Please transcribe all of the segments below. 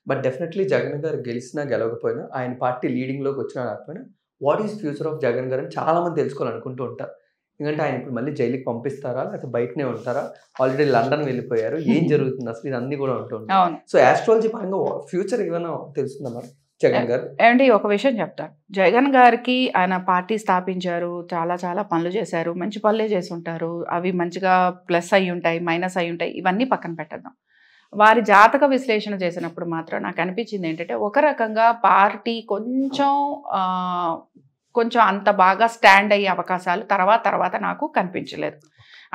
But definitely Jagan గారు గెలిచినా గెలవకపోయినా ఆయన పార్టీ లీడింగ్లోకి వచ్చినా రాకపోయినా what is future of Jagan గారు అని చాలా మంది తెలుసుకోవాలనుకుంటూ ఉంటారు. ఎందుకంటే ఆయన ఇప్పుడు మళ్ళీ జైలుకి పంపిస్తారా లేకపోతే బయటనే ఉంటారా, ఆల్రెడీ లండన్ వెళ్ళిపోయారు, ఏం జరుగుతుంది అసలు ఇదన్నీ కూడా ఉంటూ ఉంటారు. సో ఆస్ట్రాలజీ పరంగా ఫ్యూచర్ ఏమైనా తెలుస్తుందా మరి జగన్ గారు? ఏమండి ఒక విషయం చెప్తాను, జగన్ గారికి ఆయన పార్టీ స్థాపించారు, చాలా చాలా పనులు చేశారు, మంచి పనులే చేసి ఉంటారు, అవి మంచిగా ప్లస్ అయి ఉంటాయి, మైనస్ అయి ఉంటాయి, ఇవన్నీ పక్కన పెట్టద్దాం. వారి జాతక విశ్లేషణ చేసినప్పుడు మాత్రం నాకు అనిపించింది ఏంటంటే ఒక రకంగా పార్టీ కొంచెం అంత బాగా స్టాండ్ అయ్యే అవకాశాలు తర్వాత నాకు కనిపించలేదు.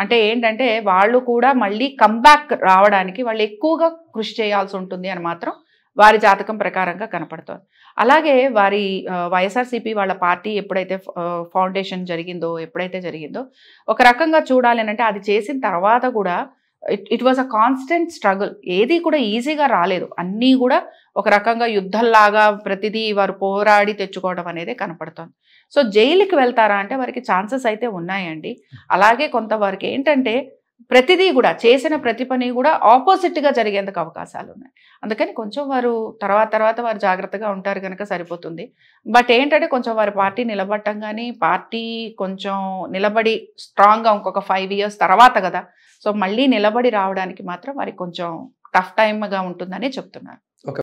అంటే ఏంటంటే వాళ్ళు కూడా మళ్ళీ కంబ్యాక్ రావడానికి వాళ్ళు ఎక్కువగా కృషి చేయాల్సి ఉంటుంది అని మాత్రం వారి జాతకం ప్రకారంగా కనపడుతోంది. అలాగే వారి వైఎస్ఆర్సీపీ వాళ్ళ పార్టీ ఎప్పుడైతే ఫౌండేషన్ ఎప్పుడైతే జరిగిందో ఒక రకంగా చూడాలి అంటే అది చేసిన తర్వాత కూడా it was a constant struggle. ఏది కూడా ఈజీగా రాలేదు, అన్నీ కూడా ఒక రకంగా యుద్ధంలాగా ప్రతిదీ వారు పోరాడి తెచ్చుకోవడం అనేది కనపడుతుంది. సో జైలుకి వెళ్తారా అంటే వారికి ఛాన్సెస్ అయితే ఉన్నాయండి. అలాగే కొంత వారికి ఏంటంటే ప్రతిదీ కూడా చేసిన ప్రతి పని కూడా ఆపోజిట్గా జరిగేందుకు అవకాశాలు ఉన్నాయి. అందుకని కొంచెం వారు తర్వాత వారు జాగ్రత్తగా ఉంటారు కనుక సరిపోతుంది. బట్ ఏంటంటే కొంచెం వారి పార్టీ నిలబడటం కానీ పార్టీ కొంచెం నిలబడి స్ట్రాంగ్గా ఇంకొక 5 years తర్వాత కదా, సో మళ్ళీ నిలబడి రావడానికి మాత్రం వారికి కొంచెం టఫ్ టైమ్గా ఉంటుందని చెప్తున్నారు.